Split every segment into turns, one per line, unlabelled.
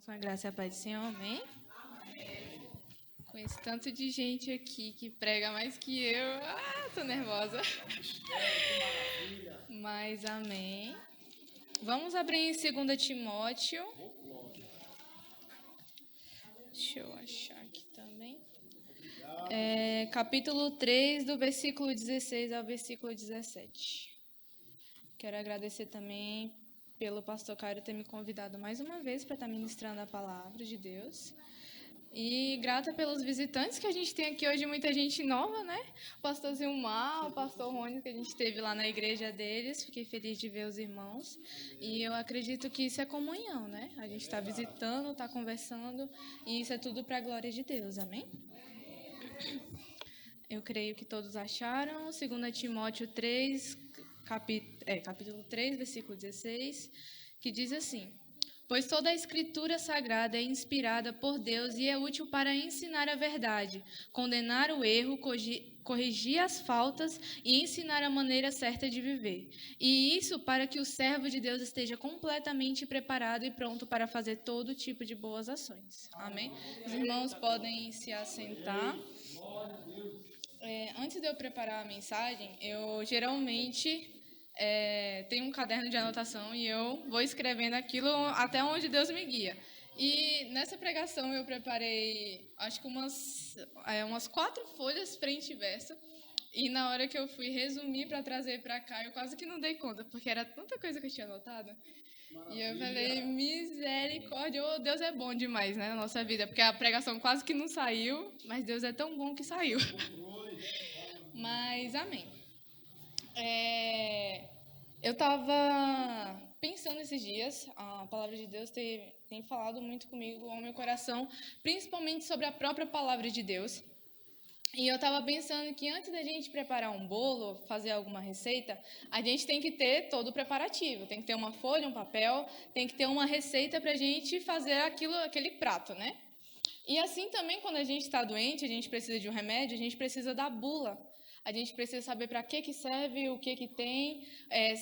Com a graça e a paz do Senhor, amém? Com esse tanto de gente aqui que prega mais que eu, tô nervosa. Mas amém. Vamos abrir em 2 Timóteo. Deixa eu achar aqui também. Capítulo 3, do versículo 16 ao versículo 17. Quero agradecer também pelo pastor Caio ter me convidado mais uma vez para estar ministrando a palavra de Deus. E grata pelos visitantes que a gente tem aqui hoje, muita gente nova, né? O pastor Zilmar, o pastor Rony, que a gente teve lá na igreja deles. Fiquei feliz de ver os irmãos. E eu acredito que isso é comunhão, né? A gente está visitando, está conversando, e isso é tudo para a glória de Deus, amém? Eu creio que todos acharam. 2 Timóteo 3, capítulo 3, versículo 16, que diz assim: Pois toda a Escritura Sagrada é inspirada por Deus e é útil para ensinar a verdade, condenar o erro, corrigir as faltas e ensinar a maneira certa de viver. E isso para que o servo de Deus esteja completamente preparado e pronto para fazer todo tipo de boas ações. Amém? Os irmãos podem se assentar. Antes de eu preparar a mensagem, eu geralmente tenho um caderno de anotação e eu vou escrevendo aquilo até onde Deus me guia. E nessa pregação eu preparei, acho que umas 4 folhas frente e verso. E na hora que eu fui resumir para trazer para cá, eu quase que não dei conta, porque era tanta coisa que eu tinha anotado. E eu falei, misericórdia, oh, Deus é bom demais, né, na nossa vida, porque a pregação quase que não saiu, mas Deus é tão bom que saiu. Mas, amém. Eu estava pensando esses dias, a palavra de Deus tem falado muito comigo ao meu coração, principalmente sobre a própria palavra de Deus. E eu estava pensando que antes da gente preparar um bolo, fazer alguma receita, a gente tem que ter todo o preparativo. Tem que ter uma folha, um papel, tem que ter uma receita para a gente fazer aquele prato, né? E assim também, quando a gente está doente, a gente precisa de um remédio, a gente precisa da bula. A gente precisa saber para que serve, o que tem,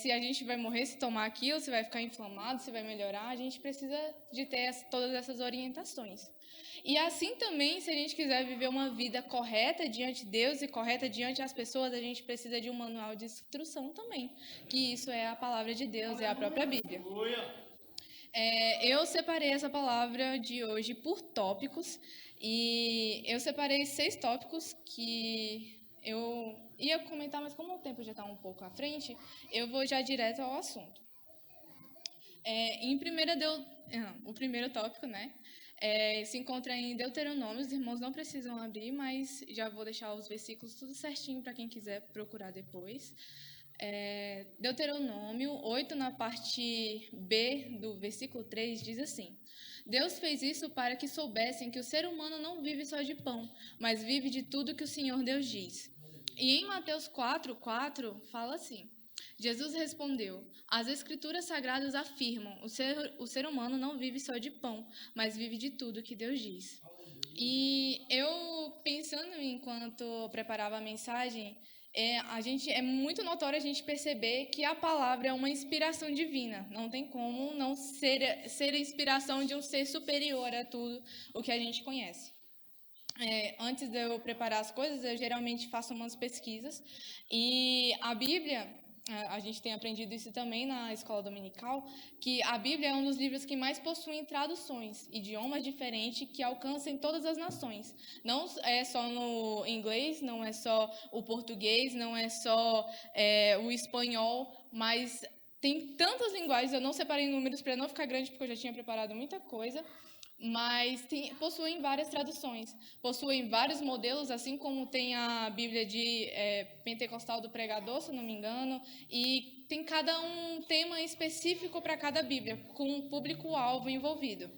se a gente vai morrer se tomar aquilo, se vai ficar inflamado, se vai melhorar. A gente precisa de ter todas essas orientações. E assim também, se a gente quiser viver uma vida correta diante de Deus e correta diante das pessoas, a gente precisa de um manual de instrução também, que isso é a palavra de Deus, é a própria Bíblia. Eu separei essa palavra de hoje por tópicos e eu separei 6 tópicos que eu ia comentar, mas como o tempo já está um pouco à frente, eu vou já direto ao assunto. O primeiro tópico, né, se encontra em Deuteronômio. Os irmãos não precisam abrir, mas já vou deixar os versículos tudo certinho para quem quiser procurar depois. Deuteronômio 8, na parte B do versículo 3, diz assim: Deus fez isso para que soubessem que o ser humano não vive só de pão, mas vive de tudo que o Senhor Deus diz. E em Mateus 4:4 fala assim: Jesus respondeu: As Escrituras Sagradas afirmam, o ser humano não vive só de pão, mas vive de tudo que Deus diz. E eu, pensando enquanto preparava a mensagem, é muito notório a gente perceber que a palavra é uma inspiração divina. Não tem como não ser a inspiração de um ser superior a tudo o que a gente conhece. Antes de eu preparar as coisas, eu geralmente faço umas pesquisas. E a Bíblia, a gente tem aprendido isso também na escola dominical, que a Bíblia é um dos livros que mais possuem traduções, idiomas diferentes que alcançam todas as nações. Não é só no inglês, não é só o português, não é só o espanhol, mas tem tantas linguagens. Eu não separei números para não ficar grande, porque eu já tinha preparado muita coisa. Mas possuem várias traduções, possuem vários modelos, assim como tem a Bíblia de Pentecostal do Pregador, se não me engano, e tem cada um tema específico para cada Bíblia, com um público-alvo envolvido.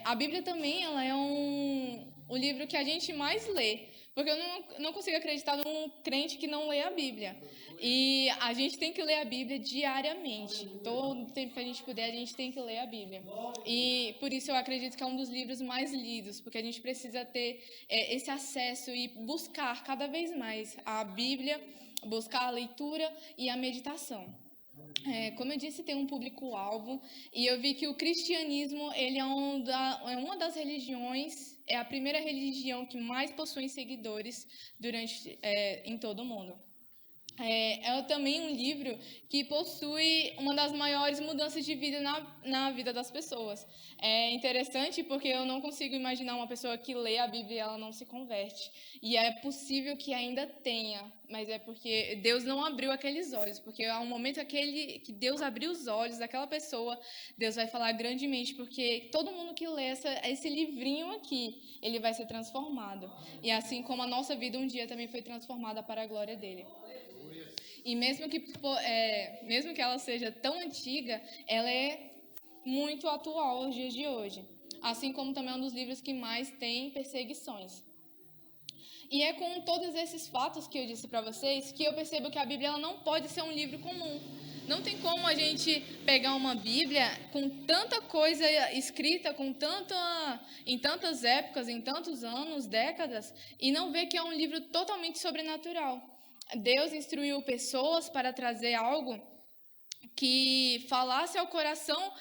A Bíblia também ela é o livro que a gente mais lê, porque eu não consigo acreditar num crente que não lê a Bíblia. E a gente tem que ler a Bíblia diariamente. Todo tempo que a gente puder, a gente tem que ler a Bíblia. E por isso eu acredito que é um dos livros mais lidos, porque a gente precisa ter esse acesso e buscar cada vez mais a Bíblia, buscar a leitura e a meditação. Como eu disse, tem um público-alvo, e eu vi que o cristianismo ele é uma das religiões, é a primeira religião que mais possui seguidores em todo o mundo. É também um livro que possui uma das maiores mudanças de vida na vida das pessoas. É interessante porque eu não consigo imaginar uma pessoa que lê a Bíblia e ela não se converte. E é possível que ainda tenha, mas é porque Deus não abriu aqueles olhos. Porque há um momento que Deus abriu os olhos daquela pessoa, Deus vai falar grandemente, porque todo mundo que lê esse livrinho aqui, ele vai ser transformado. E assim como a nossa vida um dia também foi transformada para a glória dele. E mesmo que ela seja tão antiga, ela é muito atual aos dias de hoje. Assim como também é um dos livros que mais tem perseguições. E é com todos esses fatos que eu disse para vocês que eu percebo que a Bíblia ela não pode ser um livro comum. Não tem como a gente pegar uma Bíblia com tanta coisa escrita, em tantas épocas, em tantos anos, décadas, e não ver que é um livro totalmente sobrenatural. Deus instruiu pessoas para trazer algo que falasse ao coração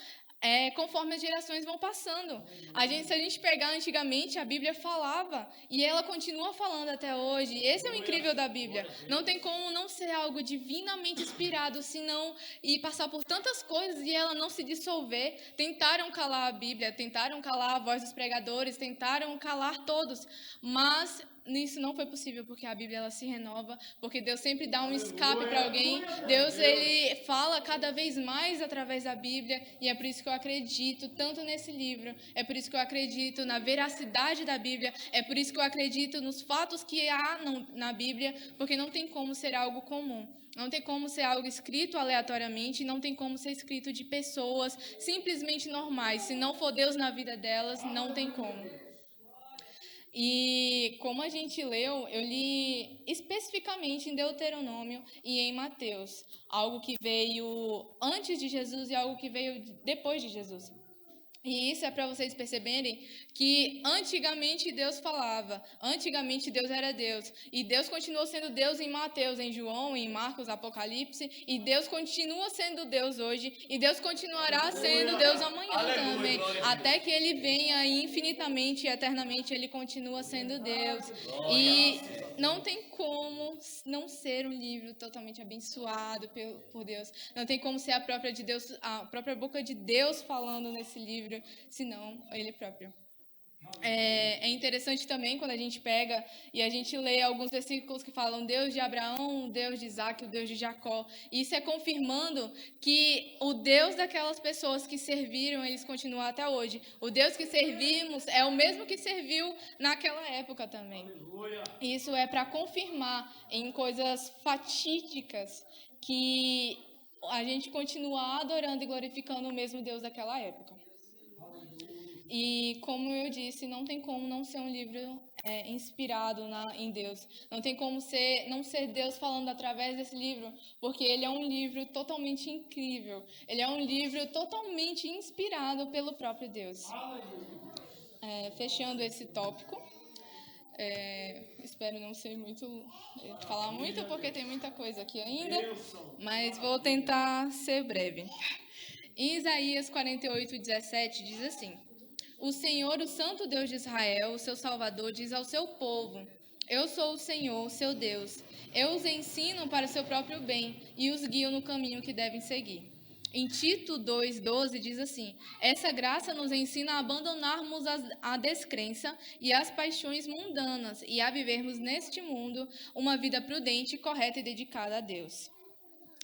conforme as gerações vão passando. Se a gente pegar antigamente, a Bíblia falava e ela continua falando até hoje. Esse é o incrível da Bíblia. Não tem como não ser algo divinamente inspirado, senão e passar por tantas coisas e ela não se dissolver. Tentaram calar a Bíblia, tentaram calar a voz dos pregadores, tentaram calar todos, mas isso não foi possível, porque a Bíblia ela se renova, porque Deus sempre dá um escape para alguém. Deus ele fala cada vez mais através da Bíblia, e é por isso que eu acredito tanto nesse livro, é por isso que eu acredito na veracidade da Bíblia, é por isso que eu acredito nos fatos que há na Bíblia, porque não tem como ser algo comum. Não tem como ser algo escrito aleatoriamente, não tem como ser escrito de pessoas simplesmente normais. Se não for Deus na vida delas, não tem como. E como a gente leu, eu li especificamente em Deuteronômio e em Mateus, algo que veio antes de Jesus e algo que veio depois de Jesus. E isso é para vocês perceberem que antigamente Deus falava, antigamente Deus era Deus. E Deus continuou sendo Deus em Mateus, em João, em Marcos, Apocalipse. E Deus continua sendo Deus hoje. E Deus continuará sendo Deus amanhã também. Até que Ele venha infinitamente e eternamente, Ele continua sendo Deus. E não tem como não ser um livro totalmente abençoado por Deus. Não tem como ser a própria boca de Deus falando nesse livro, senão ele próprio. É interessante também quando a gente pega e a gente lê alguns versículos que falam Deus de Abraão, Deus de Isaac, o Deus de Jacó. E isso é confirmando que o Deus daquelas pessoas que serviram, eles continuam até hoje. O Deus que servimos é o mesmo que serviu naquela época também. Isso é para confirmar em coisas fatídicas que a gente continua adorando e glorificando o mesmo Deus daquela época. E, como eu disse, não tem como não ser um livro inspirado em Deus. Não tem como não ser Deus falando através desse livro, porque ele é um livro totalmente incrível. Ele é um livro totalmente inspirado pelo próprio Deus. Fechando esse tópico, espero não falar muito, porque tem muita coisa aqui ainda, mas vou tentar ser breve. Em Isaías 48:17 diz assim: O Senhor, o Santo Deus de Israel, o seu Salvador, diz ao seu povo: Eu sou o Senhor, seu Deus. Eu os ensino para o seu próprio bem e os guio no caminho que devem seguir. Em Tito 2:12 diz assim: Essa graça nos ensina a abandonarmos a descrença e as paixões mundanas e a vivermos neste mundo uma vida prudente, correta e dedicada a Deus.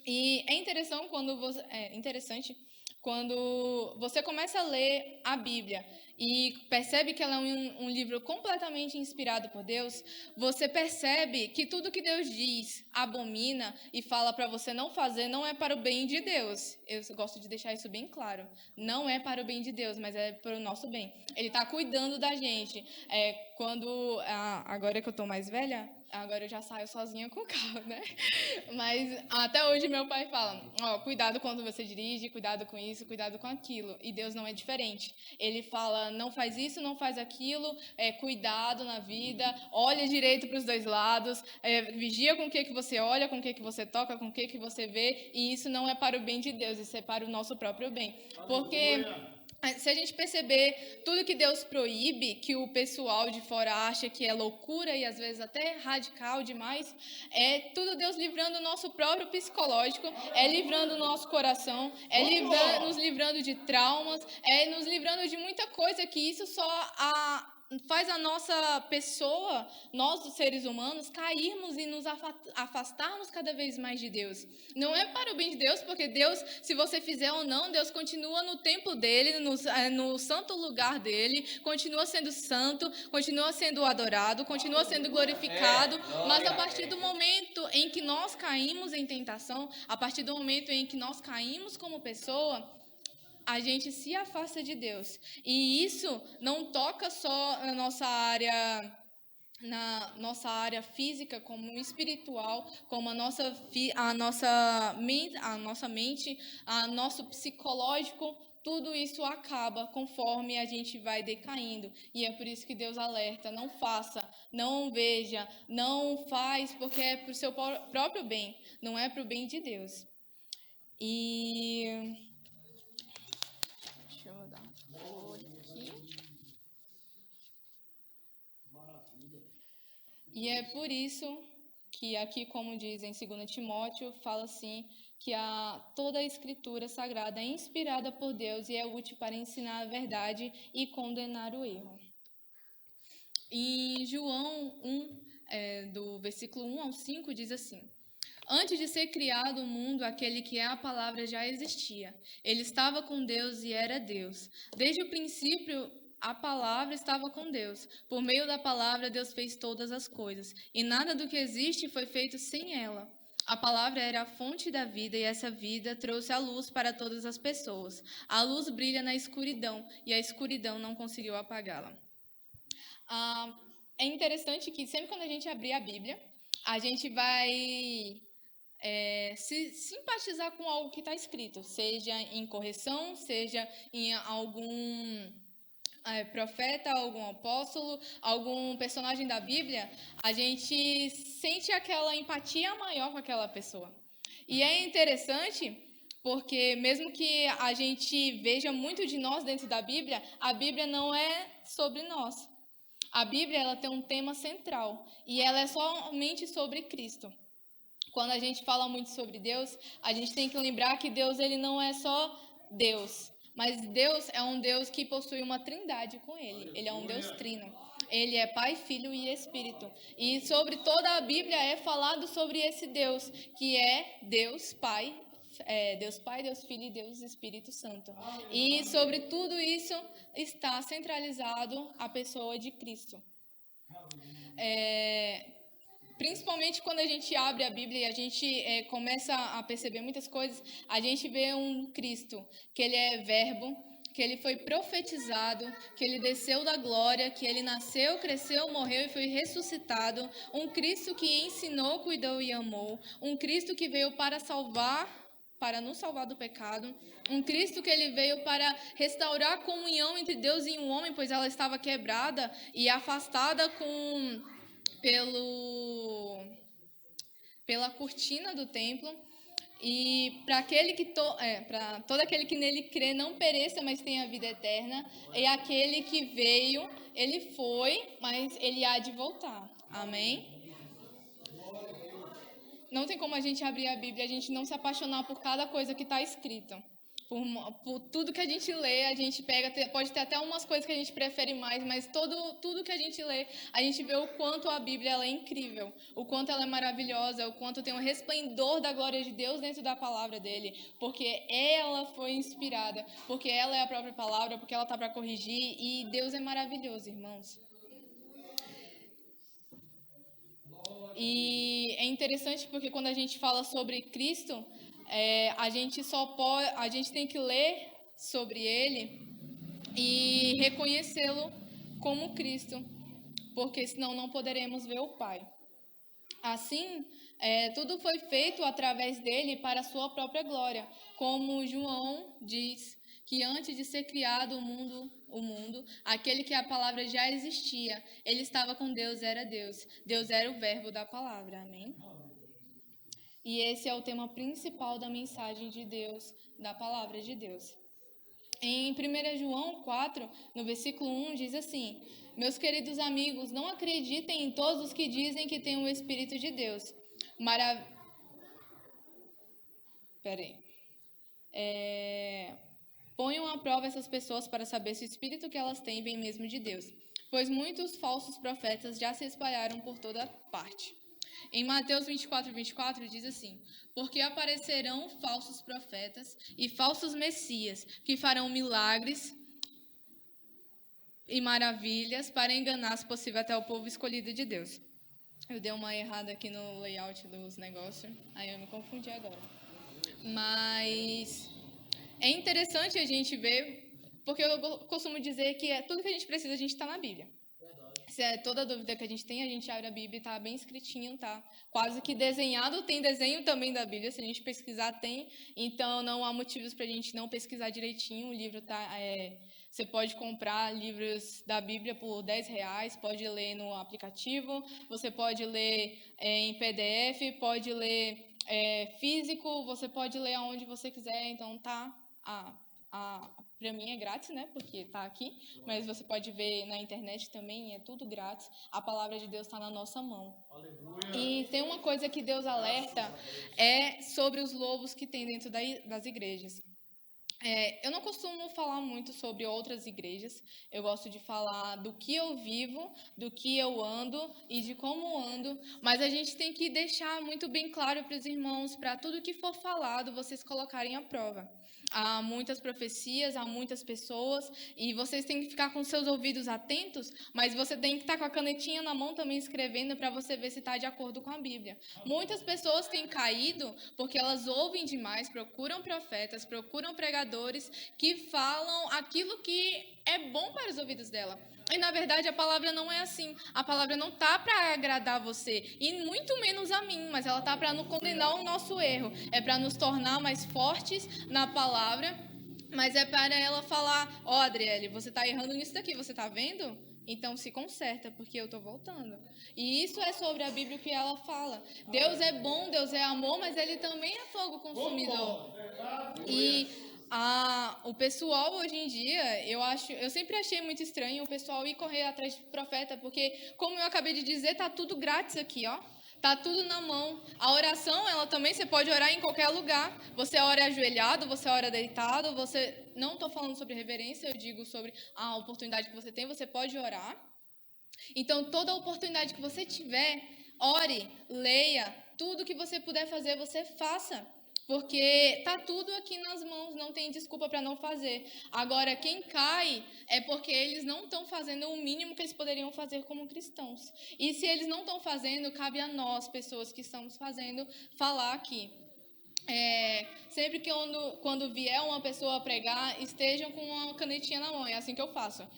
E é interessante quando você começa a ler a Bíblia e percebe que ela é um livro completamente inspirado por Deus, você percebe que tudo que Deus diz, abomina e fala para você não fazer, não é para o bem de Deus. Eu gosto de deixar isso bem claro. Não é para o bem de Deus, mas é para o nosso bem. Ele está cuidando da gente. Agora que eu estou mais velha, Agora eu já saio sozinha com o carro, né? Mas até hoje meu pai fala, ó, cuidado quando você dirige, cuidado com isso, cuidado com aquilo. E Deus não é diferente. Ele fala, não faz isso, não faz aquilo, cuidado na vida, olha direito para os dois lados, vigia com o que você olha, com o que você toca, com o que você vê. E isso não é para o bem de Deus, isso é para o nosso próprio bem. Porque se a gente perceber tudo que Deus proíbe, que o pessoal de fora acha que é loucura e às vezes até radical demais, é tudo Deus livrando o nosso próprio psicológico, é livrando o nosso coração, nos livrando de traumas, é nos livrando de muita coisa que isso faz a nossa pessoa, nós os seres humanos, cairmos e nos afastarmos cada vez mais de Deus. Não é para o bem de Deus, porque Deus, se você fizer ou não, Deus continua no templo dele, no santo lugar dele, continua sendo santo, continua sendo adorado, continua sendo glorificado, mas a partir do momento em que nós caímos em tentação, a partir do momento em que nós caímos como pessoa, a gente se afasta de Deus. E isso não toca só na nossa área física, como espiritual, como a nossa mente, nosso psicológico, tudo isso acaba conforme a gente vai decaindo. E é por isso que Deus alerta, não faça, não veja, não faz, porque é para o seu próprio bem, não é para o bem de Deus. E deixa eu dar um olho aqui. E é por isso que aqui, como diz em 2 Timóteo, fala assim, que toda a escritura sagrada é inspirada por Deus e é útil para ensinar a verdade e condenar o erro. Em João 1, do versículo 1 ao 5, diz assim: antes de ser criado o mundo, aquele que é a palavra já existia. Ele estava com Deus e era Deus. Desde o princípio, a palavra estava com Deus. Por meio da palavra, Deus fez todas as coisas. E nada do que existe foi feito sem ela. A palavra era a fonte da vida e essa vida trouxe a luz para todas as pessoas. A luz brilha na escuridão e a escuridão não conseguiu apagá-la. É interessante que sempre quando a gente abrir a Bíblia, a gente vai se simpatizar com algo que está escrito, seja em correção, seja em algum profeta, algum apóstolo, algum personagem da Bíblia, a gente sente aquela empatia maior com aquela pessoa. E é interessante porque mesmo que a gente veja muito de nós dentro da Bíblia, a Bíblia não é sobre nós. A Bíblia ela tem um tema central e ela é somente sobre Cristo. Quando a gente fala muito sobre Deus, a gente tem que lembrar que Deus ele não é só Deus, mas Deus é um Deus que possui uma trindade com ele. Ele é um Deus trino. Ele é Pai, Filho e Espírito. E sobre toda a Bíblia é falado sobre esse Deus, que é Deus Pai, Deus Filho e Deus Espírito Santo. E sobre tudo isso está centralizado a pessoa de Cristo. Principalmente quando a gente abre a Bíblia e a gente começa a perceber muitas coisas, a gente vê um Cristo, que ele é verbo, que ele foi profetizado, que ele desceu da glória, que ele nasceu, cresceu, morreu e foi ressuscitado. Um Cristo que ensinou, cuidou e amou. Um Cristo que veio para nos salvar do pecado. Um Cristo que ele veio para restaurar a comunhão entre Deus e um homem, pois ela estava quebrada e afastada pela cortina do templo, e para todo aquele que nele crê não pereça, mas tenha vida eterna. E aquele que veio, ele foi, mas ele há de voltar. Amém? Não tem como a gente abrir a Bíblia e a gente não se apaixonar por cada coisa que está escrita. Por tudo que a gente lê, a gente pode ter até umas coisas que a gente prefere mais, mas tudo que a gente lê, a gente vê o quanto a Bíblia ela é incrível, o quanto ela é maravilhosa, o quanto tem um resplendor da glória de Deus dentro da palavra dele, porque ela foi inspirada, porque ela é a própria palavra, porque ela está para corrigir, e Deus é maravilhoso, irmãos. E é interessante porque quando a gente fala sobre Cristo, a gente tem que ler sobre ele e reconhecê-lo como Cristo, porque senão não poderemos ver o Pai. Assim, tudo foi feito através dele para a sua própria glória. Como João diz que antes de ser criado o mundo, aquele que a palavra já existia, ele estava com Deus, era Deus. Deus era o verbo da palavra, amém? E esse é o tema principal da mensagem de Deus, da palavra de Deus. Em 1 João 4, no versículo 1, diz assim: Meus queridos amigos, não acreditem em todos os que dizem que têm o Espírito de Deus. Peraí. Ponham à prova essas pessoas para saber se o Espírito que elas têm vem mesmo de Deus. Pois muitos falsos profetas já se espalharam por toda parte. Em Mateus 24 diz assim: Porque aparecerão falsos profetas e falsos messias, que farão milagres e maravilhas para enganar, se possível, até o povo escolhido de Deus. Eu dei uma errada aqui no layout dos negócios, aí eu me confundi agora. Mas é interessante a gente ver, porque eu costumo dizer que tudo que a gente precisa, a gente está na Bíblia. Se é toda dúvida que a gente abre a Bíblia e está bem escritinho, tá quase que desenhado. Tem desenho também da Bíblia, se a gente pesquisar tem. Então, não há motivos para a gente não pesquisar direitinho. O livro você pode comprar livros da Bíblia por R$10, pode ler no aplicativo, você pode ler em PDF, pode ler físico, você pode ler aonde você quiser. Então, para mim é grátis, né? Porque está aqui, mas você pode ver na internet também, é tudo grátis. A palavra de Deus está na nossa mão. Aleluia. E tem uma coisa que Deus alerta, sobre os lobos que tem dentro das igrejas. Eu não costumo falar muito sobre outras igrejas, eu gosto de falar do que eu vivo, do que eu ando e de como ando, mas a gente tem que deixar muito bem claro para os irmãos, para tudo que for falado, vocês colocarem à prova. Há muitas profecias, há muitas pessoas, e vocês têm que ficar com seus ouvidos atentos, mas você tem que estar com a canetinha na mão também escrevendo para você ver se está de acordo com a Bíblia. Muitas pessoas têm caído porque elas ouvem demais, procuram profetas, procuram pregadores que falam aquilo que é bom para os ouvidos dela. E, na verdade, a palavra não é assim. A palavra não está para agradar você, e muito menos a mim, mas ela está para não condenar o nosso erro. É para nos tornar mais fortes na palavra, mas é para ela falar: ó, Adriele, você está errando nisso daqui, você está vendo? Então se conserta, porque eu estou voltando. E isso é sobre a Bíblia que ela fala. Deus é bom, Deus é amor, mas Ele também é fogo consumidor. E o pessoal hoje em dia, eu sempre achei muito estranho o pessoal ir correr atrás de profeta, porque, como eu acabei de dizer, tá tudo grátis aqui, ó. Tá tudo na mão. A oração, ela também, você pode orar em qualquer lugar. Você ora ajoelhado, você ora deitado, você... Não estou falando sobre reverência, eu digo sobre a oportunidade que você tem, você pode orar. Então, toda oportunidade que você tiver, ore, leia, tudo que você puder fazer, você faça. Porque tá tudo aqui nas mãos, não tem desculpa para não fazer. Agora, quem cai é porque eles não estão fazendo o mínimo que eles poderiam fazer como cristãos. E se eles não estão fazendo, cabe a nós, pessoas que estamos fazendo, falar aqui. Sempre que quando vier uma pessoa pregar, estejam com uma canetinha na mão. É assim que eu faço.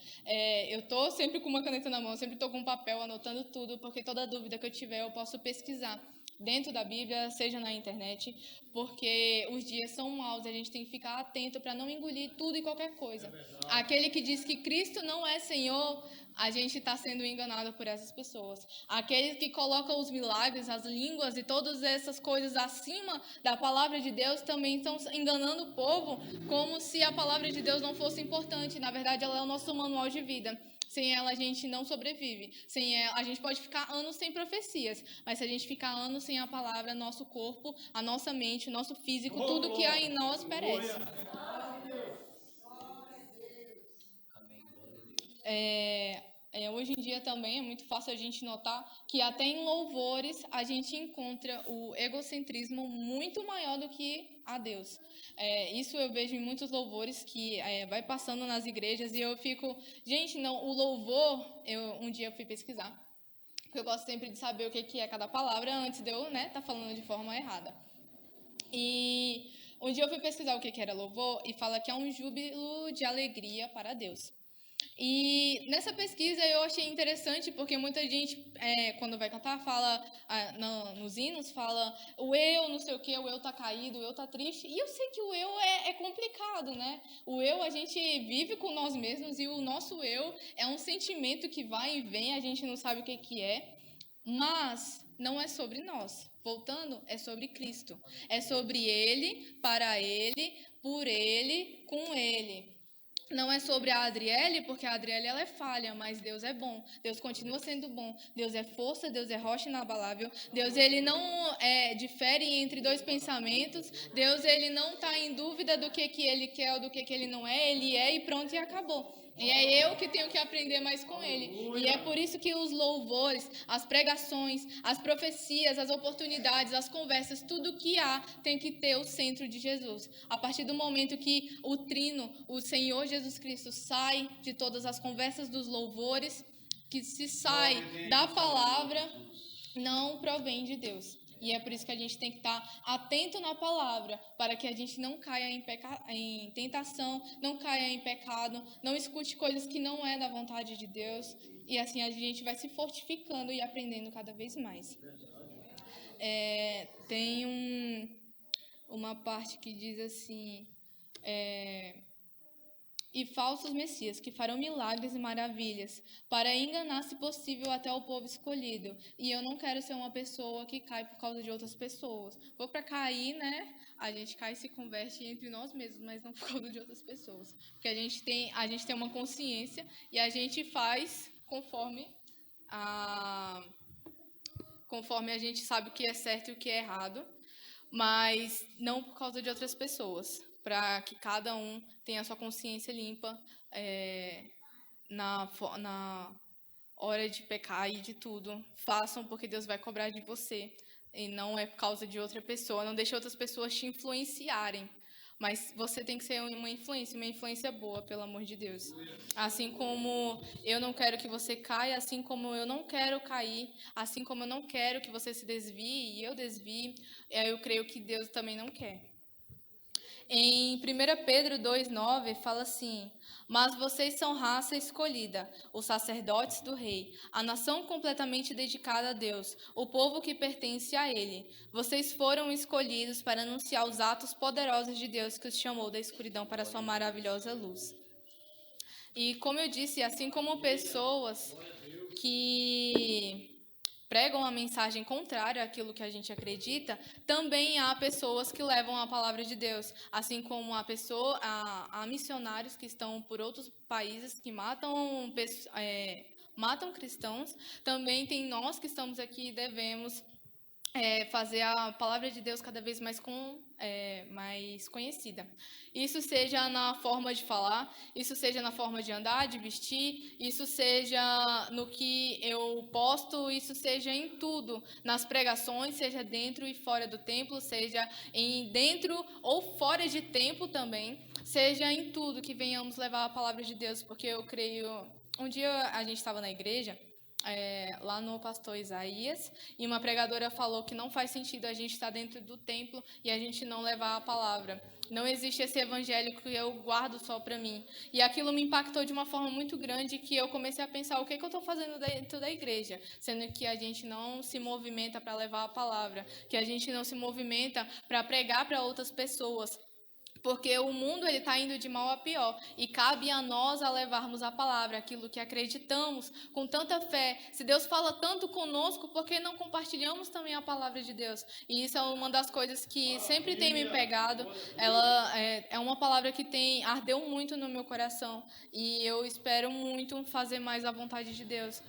Eu estou sempre com uma caneta na mão, sempre estou com um papel anotando tudo, porque toda dúvida que eu tiver eu posso pesquisar dentro da Bíblia, seja na internet, porque os dias são maus, a gente tem que ficar atento para não engolir tudo e qualquer coisa. Aquele que diz que Cristo não é Senhor, a gente está sendo enganado por essas pessoas. Aqueles que colocam os milagres, as línguas e todas essas coisas acima da palavra de Deus também estão enganando o povo, como se a palavra de Deus não fosse importante. Na verdade, ela é o nosso manual de vida. Sem ela, a gente não sobrevive. Sem ela, a gente pode ficar anos sem profecias, mas se a gente ficar anos sem a palavra, nosso corpo, a nossa mente, o nosso físico, tudo que há em nós perece. Hoje em dia também é muito fácil a gente notar que até em louvores a gente encontra o egocentrismo muito maior do que a Deus. Isso eu vejo em muitos louvores que vai passando nas igrejas e eu fico... Gente, não, o louvor... Um dia eu fui pesquisar, porque eu gosto sempre de saber o que é cada palavra antes de eu tá falando de forma errada. E um dia eu fui pesquisar o que era louvor e fala que é um júbilo de alegria para Deus. E nessa pesquisa eu achei interessante porque muita gente, quando vai cantar, fala, nos hinos, fala o eu, não sei o que, o eu tá caído, o eu tá triste. E eu sei que o eu é complicado, né? O eu, a gente vive com nós mesmos e o nosso eu é um sentimento que vai e vem, a gente não sabe o que é. Mas não é sobre nós. Voltando, é sobre Cristo. É sobre Ele, para Ele, por Ele, com Ele. Não é sobre a Adriele, porque a Adriele ela é falha, mas Deus é bom. Deus continua sendo bom. Deus é força, Deus é rocha inabalável. Deus ele não difere entre dois pensamentos. Deus ele não está em dúvida do que ele quer ou do que ele não é. Ele é e pronto e acabou. E é eu que tenho que aprender mais com ele. E é por isso que os louvores, as pregações, as profecias, as oportunidades, as conversas, tudo que há tem que ter o centro de Jesus. A partir do momento que o trino, o Senhor Jesus Cristo, sai de todas as conversas dos louvores, que se sai da palavra, não provém de Deus. E é por isso que a gente tem que estar atento na palavra, para que a gente não caia em tentação, não caia em pecado, não escute coisas que não é da vontade de Deus. E assim a gente vai se fortificando e aprendendo cada vez mais. Tem uma parte que diz assim... e falsos messias, que farão milagres e maravilhas, para enganar, se possível, até o povo escolhido. E eu não quero ser uma pessoa que cai por causa de outras pessoas. Vou para cair, né? A gente cai e se converte entre nós mesmos, mas não por causa de outras pessoas. Porque a gente tem uma consciência e a gente faz conforme a gente sabe o que é certo e o que é errado, mas não por causa de outras pessoas, para que cada um tenha a sua consciência limpa na hora de pecar e de tudo. Façam porque Deus vai cobrar de você, e não é por causa de outra pessoa. Não deixe outras pessoas te influenciarem, mas você tem que ser uma influência boa, pelo amor de Deus. Assim como eu não quero que você caia, assim como eu não quero cair, assim como eu não quero que você se desvie e eu desvie, eu creio que Deus também não quer. Em 1 Pedro 2,9 fala assim: mas vocês são raça escolhida, os sacerdotes do rei, a nação completamente dedicada a Deus, o povo que pertence a Ele. Vocês foram escolhidos para anunciar os atos poderosos de Deus que os chamou da escuridão para a sua maravilhosa luz. E como eu disse, assim como pessoas que pregam a mensagem contrária àquilo que a gente acredita, também há pessoas que levam a palavra de Deus, assim como há missionários que estão por outros países que matam cristãos, também tem nós que estamos aqui e devemos fazer a palavra de Deus cada vez mais conhecida. Isso seja na forma de falar, isso seja na forma de andar, de vestir, isso seja no que eu posto, isso seja em tudo, nas pregações, seja dentro e fora do templo, seja dentro ou fora de templo também, seja em tudo que venhamos levar a palavra de Deus, porque eu creio... Um dia a gente estava na igreja, lá no pastor Isaías, e uma pregadora falou que não faz sentido a gente estar dentro do templo e a gente não levar a palavra. Não existe esse evangelho que eu guardo só para mim. E aquilo me impactou de uma forma muito grande, que eu comecei a pensar o que eu estou fazendo dentro da igreja, sendo que a gente não se movimenta para levar a palavra, que a gente não se movimenta para pregar para outras pessoas. Porque o mundo está indo de mal a pior, e cabe a nós a levarmos a palavra, aquilo que acreditamos, com tanta fé. Se Deus fala tanto conosco, por que não compartilhamos também a palavra de Deus? E isso é uma das coisas que sempre tem me pegado. Ela é uma palavra que ardeu muito no meu coração, e eu espero muito fazer mais a vontade de Deus.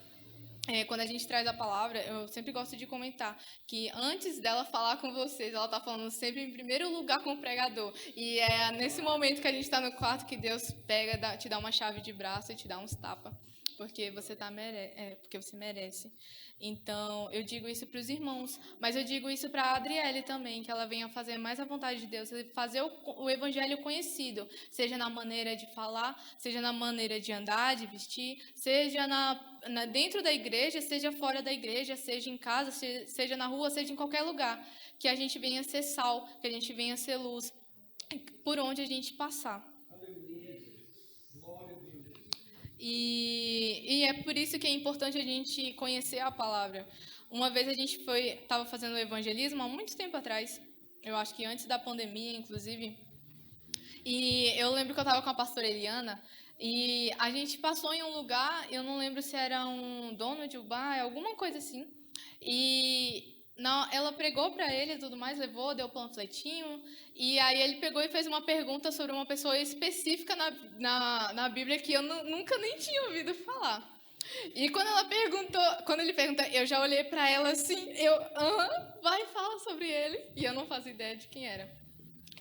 Quando a gente traz a palavra, eu sempre gosto de comentar que antes dela falar com vocês, ela está falando sempre em primeiro lugar com o pregador. E é nesse momento que a gente está no quarto que Deus te dá uma chave de braço e te dá uns tapas, porque porque você merece. Então, eu digo isso para os irmãos, mas eu digo isso para a Adriele também, que ela venha fazer mais a vontade de Deus, fazer o evangelho conhecido, seja na maneira de falar, seja na maneira de andar, de vestir, seja dentro da igreja, seja fora da igreja, seja em casa, seja na rua, seja em qualquer lugar, que a gente venha ser sal, que a gente venha ser luz, por onde a gente passar. E é por isso que é importante a gente conhecer a palavra. Uma vez a gente estava fazendo evangelismo há muito tempo atrás, eu acho que antes da pandemia, inclusive, e eu lembro que eu estava com a pastora Eliana, e a gente passou em um lugar, eu não lembro se era um dono de um bar, alguma coisa assim, e ela pregou para ele e tudo mais, levou, deu panfletinho, e aí ele pegou e fez uma pergunta sobre uma pessoa específica na Bíblia que eu nunca nem tinha ouvido falar. E quando ele perguntou, eu já olhei para ela assim, vai falar sobre ele, e eu não fazia ideia de quem era.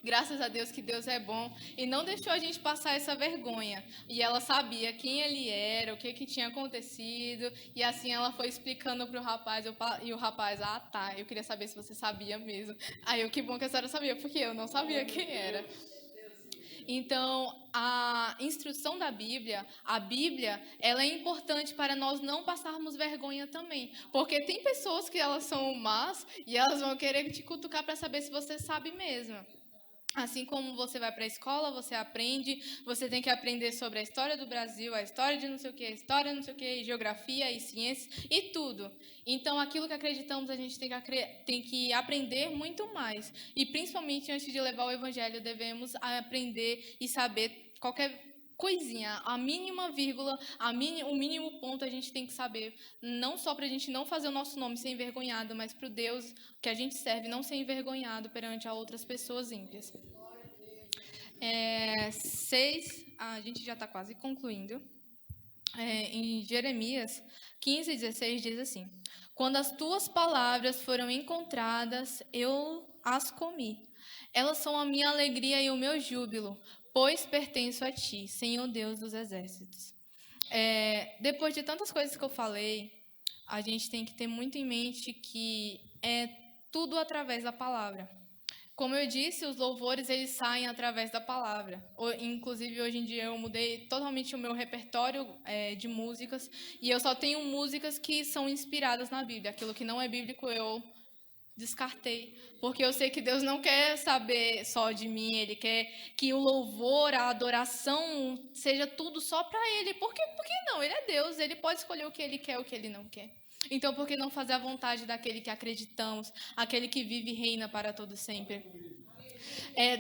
Graças a Deus que Deus é bom e não deixou a gente passar essa vergonha. E ela sabia quem ele era, o que tinha acontecido, e assim ela foi explicando para o rapaz, e o rapaz, tá, eu queria saber se você sabia mesmo. Aí que bom que a senhora sabia, porque eu não sabia quem era. Então, a instrução da Bíblia, a Bíblia, ela é importante para nós não passarmos vergonha também. Porque tem pessoas que elas são más e elas vão querer te cutucar para saber se você sabe mesmo. Assim como você vai para a escola, você aprende, você tem que aprender sobre a história do Brasil, a história de não sei o que, a história não sei o que, geografia e ciências e tudo. Então, aquilo que acreditamos, a gente tem que aprender muito mais. E, principalmente, antes de levar o evangelho, devemos aprender e saber qualquer coisinha, a mínima vírgula, o mínimo ponto a gente tem que saber, não só para a gente não fazer o nosso nome ser envergonhado, mas para o Deus que a gente serve não ser envergonhado perante a outras pessoas ímpias. 6, a gente já está quase concluindo. Em Jeremias 15:16 diz assim: quando as tuas palavras foram encontradas, eu as comi. Elas são a minha alegria e o meu júbilo, pois pertenço a ti, Senhor Deus dos exércitos. Depois de tantas coisas que eu falei, a gente tem que ter muito em mente que é tudo através da palavra. Como eu disse, os louvores eles saem através da palavra. Inclusive, hoje em dia, eu mudei totalmente o meu repertório de músicas e eu só tenho músicas que são inspiradas na Bíblia. Aquilo que não é bíblico, eu descartei. Porque eu sei que Deus não quer saber só de mim, Ele quer que o louvor, a adoração, seja tudo só para Ele. Por que não? Ele é Deus, Ele pode escolher o que Ele quer, o que Ele não quer. Então, por que não fazer a vontade daquele que acreditamos, aquele que vive e reina para todo sempre?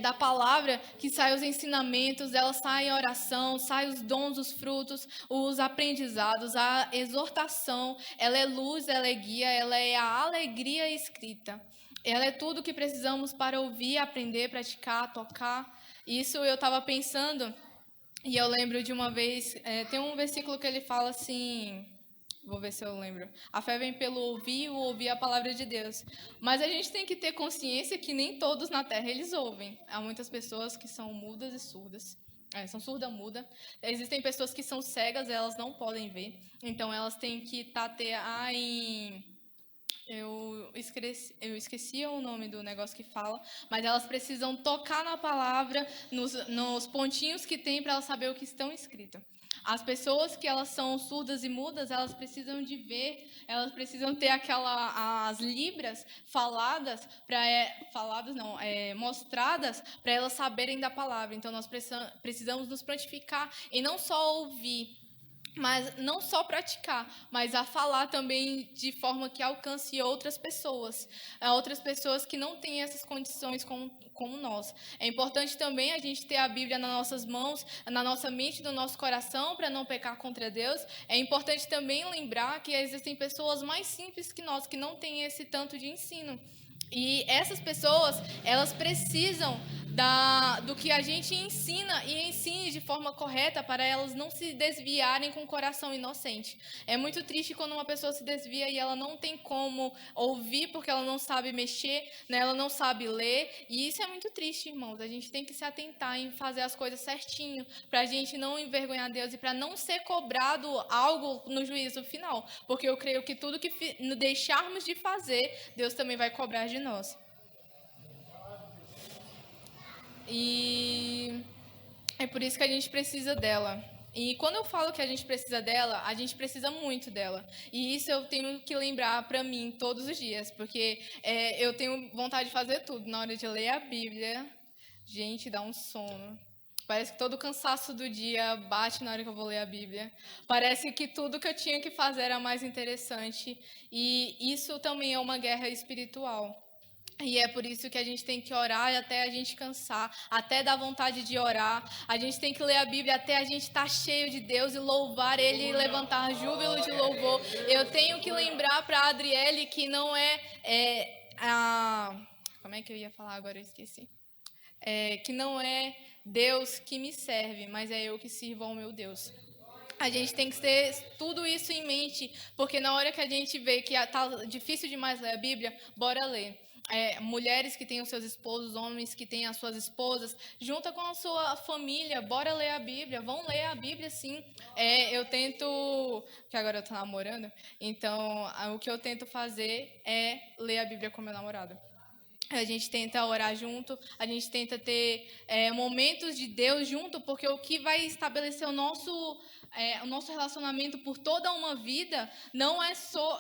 Da palavra que saem os ensinamentos, dela sai a oração, sai os dons, os frutos, os aprendizados, a exortação. Ela é luz, ela é guia, ela é a alegria escrita. Ela é tudo que precisamos para ouvir, aprender, praticar, tocar. Isso eu estava pensando, e eu lembro de uma vez, tem um versículo que ele fala assim... Vou ver se eu lembro. A fé vem pelo ouvir, o ouvir a palavra de Deus. Mas a gente tem que ter consciência que nem todos na Terra eles ouvem. Há muitas pessoas que são mudas e surdas. São surda-muda. Existem pessoas que são cegas, elas não podem ver. Então elas têm que tatear em... Eu esqueci o nome do negócio que fala, mas elas precisam tocar na palavra, nos pontinhos que tem para elas saber o que estão escrito. As pessoas que elas são surdas e mudas, elas precisam de ver, elas precisam ter as libras faladas mostradas para elas saberem da palavra. Então nós precisamos nos prontificar em não só ouvir, mas não só praticar, mas a falar também de forma que alcance outras pessoas que não têm essas condições como nós. É importante também a gente ter a Bíblia nas nossas mãos, na nossa mente, no nosso coração, para não pecar contra Deus. É importante também lembrar que existem pessoas mais simples que nós, que não têm esse tanto de ensino. E essas pessoas, elas precisam do que a gente ensina e ensine de forma correta para elas não se desviarem com o coração inocente. É muito triste quando uma pessoa se desvia e ela não tem como ouvir porque ela não sabe mexer, né? Ela não sabe ler. E isso é muito triste, irmãos. A gente tem que se atentar em fazer as coisas certinho para a gente não envergonhar Deus e para não ser cobrado algo no juízo final. Porque eu creio que tudo que deixarmos de fazer, Deus também vai cobrar de nós. E é por isso que a gente precisa dela. E quando eu falo que a gente precisa dela, a gente precisa muito dela. E isso eu tenho que lembrar para mim todos os dias, porque eu tenho vontade de fazer tudo. Na hora de ler a Bíblia, gente, dá um sono. Parece que todo o cansaço do dia bate na hora que eu vou ler a Bíblia. Parece que tudo que eu tinha que fazer era mais interessante. E isso também é uma guerra espiritual. E é por isso que a gente tem que orar até a gente cansar, até dar vontade de orar. A gente tem que ler a Bíblia até a gente estar cheio de Deus e louvar Ele e levantar júbilo de louvor. Eu tenho que lembrar para a Adriele que não como é que eu ia falar agora? Eu esqueci. Que não é Deus que me serve, mas é eu que sirvo ao meu Deus. A gente tem que ter tudo isso em mente, porque na hora que a gente vê que tá difícil demais ler a Bíblia, bora ler. Mulheres que têm os seus esposos, homens que têm as suas esposas, junta com a sua família, bora ler a Bíblia, vão ler a Bíblia sim. Eu tento, que agora eu tô namorando, então o que eu tento fazer é ler a Bíblia com meu namorado. A gente tenta orar junto, a gente tenta ter momentos de Deus junto, porque o que vai estabelecer o nosso relacionamento por toda uma vida não é só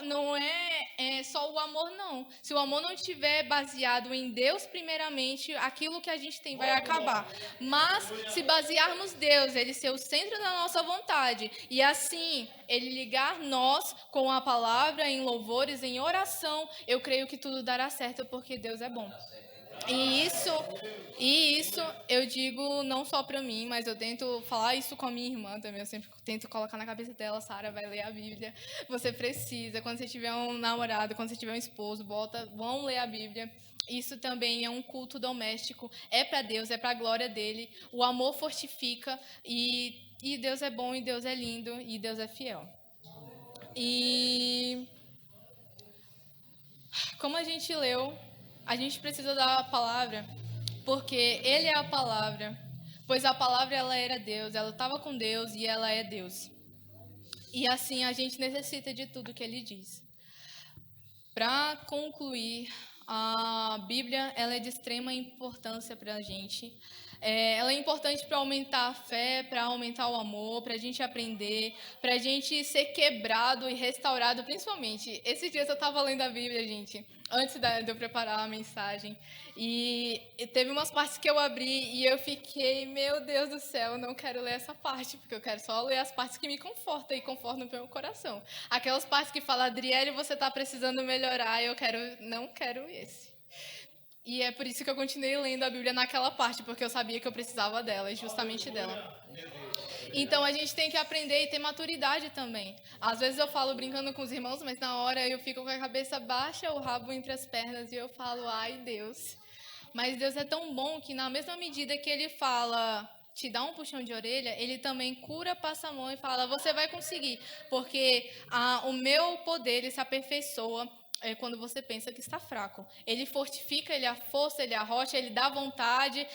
o amor, não. Se o amor não estiver baseado em Deus primeiramente, aquilo que a gente tem vai acabar. Mas se basearmos Deus, Ele ser o centro da nossa vontade, e assim Ele ligar nós com a palavra em louvores, em oração, eu creio que tudo dará certo, porque Deus é bom. E isso eu digo não só para mim, mas eu tento falar isso com a minha irmã também. Eu sempre tento colocar na cabeça dela: Sara, vai ler a Bíblia. Você precisa. Quando você tiver um namorado, quando você tiver um esposo, vão ler a Bíblia. Isso também é um culto doméstico. É para Deus, é para a glória dele. O amor fortifica e Deus é bom, e Deus é lindo, e Deus é fiel. E como a gente leu, a gente precisa da palavra, porque Ele é a palavra, pois a palavra ela era Deus, ela estava com Deus e ela é Deus. E assim a gente necessita de tudo que Ele diz. Para concluir, a Bíblia ela é de extrema importância para a gente. Ela é importante para aumentar a fé, para aumentar o amor, para a gente aprender, para a gente ser quebrado e restaurado, principalmente. Esses dias eu estava lendo a Bíblia, gente, antes de eu preparar a mensagem, e teve umas partes que eu abri e eu fiquei: meu Deus do céu, eu não quero ler essa parte, porque eu quero só ler as partes que me confortam e confortam o meu coração. Aquelas partes que falam: Adriele, você está precisando melhorar, não quero esse. E é por isso que eu continuei lendo a Bíblia naquela parte, porque eu sabia que eu precisava dela, e justamente dela. Então a gente tem que aprender e ter maturidade também. Às vezes eu falo brincando com os irmãos, mas na hora eu fico com a cabeça baixa, o rabo entre as pernas, e eu falo: ai, Deus. Mas Deus é tão bom que na mesma medida que Ele fala, te dá um puxão de orelha, Ele também cura, passa a mão e fala: você vai conseguir, porque o meu poder ele se aperfeiçoa quando você pensa que está fraco. Ele fortifica, ele é a força, ele é a rocha, ele dá vontade,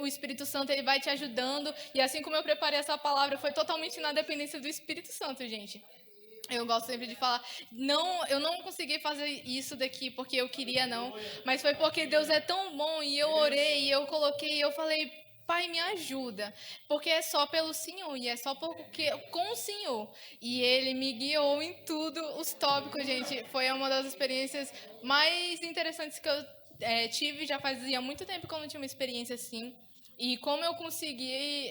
o Espírito Santo ele vai te ajudando. E assim como eu preparei essa palavra, foi totalmente na dependência do Espírito Santo, gente. Eu gosto sempre de falar: não, eu não consegui fazer isso daqui porque eu queria, não, mas foi porque Deus é tão bom, e eu orei, e eu coloquei, e eu falei: Pai, me ajuda, porque é só pelo Senhor, e é só porque com o Senhor. E Ele me guiou em tudo, os tópicos, gente. Foi uma das experiências mais interessantes que eu tive. Já fazia muito tempo que eu não tinha uma experiência assim. E como eu consegui,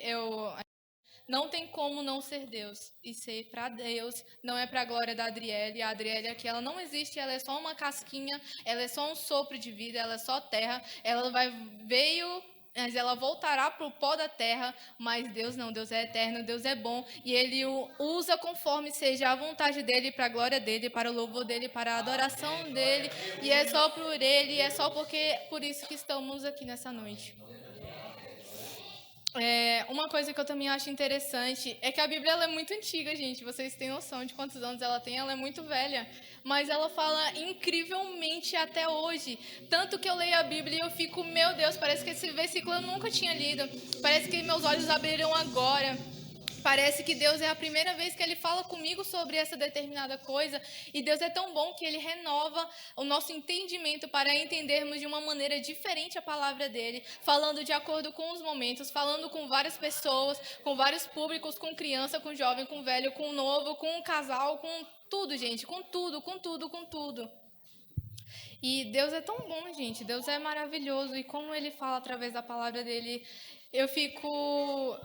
não tem como não ser Deus. E ser para Deus não é para a glória da Adriele. A Adriele aqui, ela não existe, ela é só uma casquinha, ela é só um sopro de vida, ela é só terra. Mas ela voltará para o pó da terra. Mas Deus não, Deus é eterno, Deus é bom. E Ele o usa conforme seja a vontade dEle, para a glória dEle, para o louvor dEle, para a adoração dEle. E é só por Ele, é só por isso que estamos aqui nessa noite. Uma coisa que eu também acho interessante é que a Bíblia ela é muito antiga, gente. Vocês têm noção de quantos anos ela tem? Ela é muito velha. Mas ela fala incrivelmente até hoje. Tanto que eu leio a Bíblia e eu fico: meu Deus, parece que esse versículo eu nunca tinha lido. Parece que meus olhos abriram agora. Parece que Deus é a primeira vez que Ele fala comigo sobre essa determinada coisa. E Deus é tão bom que Ele renova o nosso entendimento para entendermos de uma maneira diferente a palavra dEle, falando de acordo com os momentos, falando com várias pessoas, com vários públicos, com criança, com jovem, com velho, com novo, com um casal, com tudo, gente, com tudo, com tudo, com tudo. E Deus é tão bom, gente. Deus é maravilhoso. E como Ele fala através da palavra dEle, Eu fico.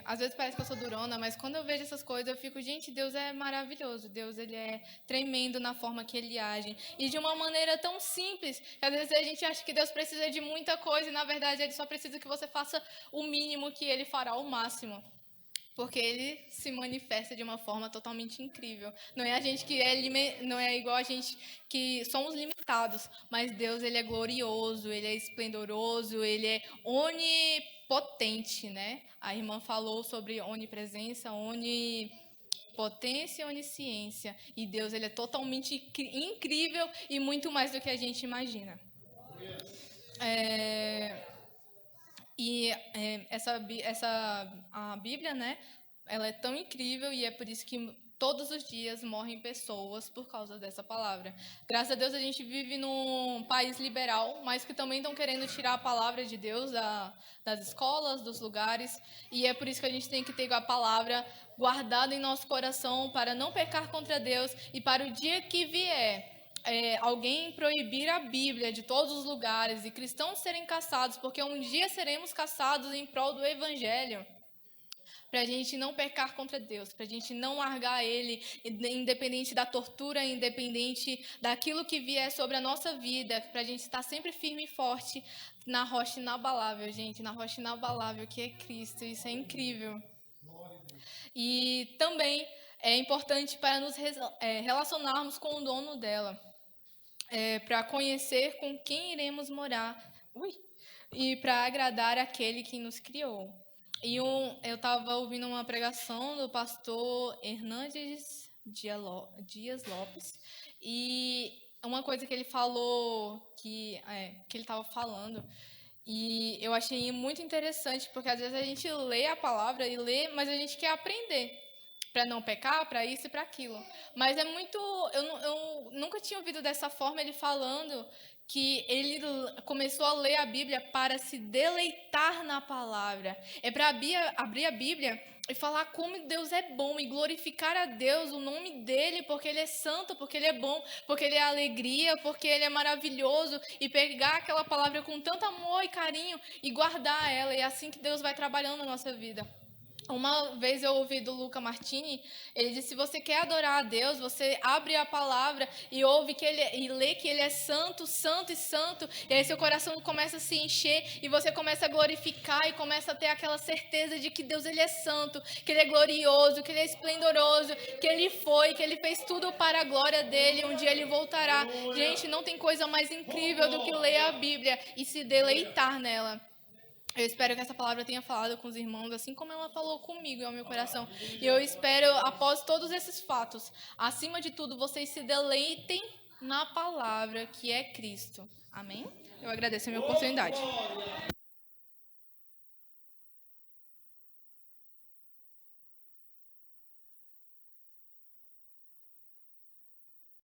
Às vezes parece que eu sou durona, mas quando eu vejo essas coisas, eu fico, gente, Deus é maravilhoso. Deus, ele é tremendo na forma que ele age. E de uma maneira tão simples, que às vezes a gente acha que Deus precisa de muita coisa e, na verdade, ele só precisa que você faça o mínimo, que ele fará o máximo. Porque ele se manifesta de uma forma totalmente incrível. Não é a gente que não é igual a gente que somos limitados, mas Deus, ele é glorioso, ele é esplendoroso, ele é onipotente, né? A irmã falou sobre onipresença, onipotência e onisciência. E Deus, ele é totalmente incrível e muito mais do que a gente imagina. A Bíblia, né? Ela é tão incrível e é por isso que todos os dias morrem pessoas por causa dessa palavra. Graças a Deus a gente vive num país liberal, mas que também estão querendo tirar a palavra de Deus das escolas, dos lugares. E é por isso que a gente tem que ter a palavra guardada em nosso coração para não pecar contra Deus e para o dia que vier alguém proibir a Bíblia de todos os lugares e cristãos serem caçados, porque um dia seremos caçados em prol do Evangelho, para a gente não pecar contra Deus, para a gente não largar Ele, independente da tortura, independente daquilo que vier sobre a nossa vida, para a gente estar sempre firme e forte na rocha inabalável, gente, na rocha inabalável que é Cristo. Isso é incrível. E também é importante para nos relacionarmos com o dono dela. Para conhecer com quem iremos morar e para agradar aquele que nos criou. E eu estava ouvindo uma pregação do pastor Hernandes Dias Lopes, e uma coisa que ele falou, que ele estava falando, e eu achei muito interessante, porque às vezes a gente lê a palavra e lê, mas a gente quer aprender para não pecar, para isso e para aquilo. Mas é muito. Eu nunca tinha ouvido dessa forma ele falando que ele começou a ler a Bíblia para se deleitar na palavra. É para abrir a Bíblia e falar como Deus é bom e glorificar a Deus, o nome dele, porque ele é santo, porque ele é bom, porque ele é alegria, porque ele é maravilhoso, e pegar aquela palavra com tanto amor e carinho e guardar ela. E é assim que Deus vai trabalhando na nossa vida. Uma vez eu ouvi do Luca Martini, ele disse: se você quer adorar a Deus, você abre a palavra e ouve e lê que ele é santo, santo e santo, e aí seu coração começa a se encher e você começa a glorificar e começa a ter aquela certeza de que Deus, ele é santo, que ele é glorioso, que ele é esplendoroso, que ele fez tudo para a glória dele, um dia ele voltará. Gente, não tem coisa mais incrível do que ler a Bíblia e se deleitar nela. Eu espero que essa palavra tenha falado com os irmãos, assim como ela falou comigo e ao meu coração. E eu espero, após todos esses fatos, acima de tudo, vocês se deleitem na palavra que é Cristo. Amém? Eu agradeço a minha oportunidade.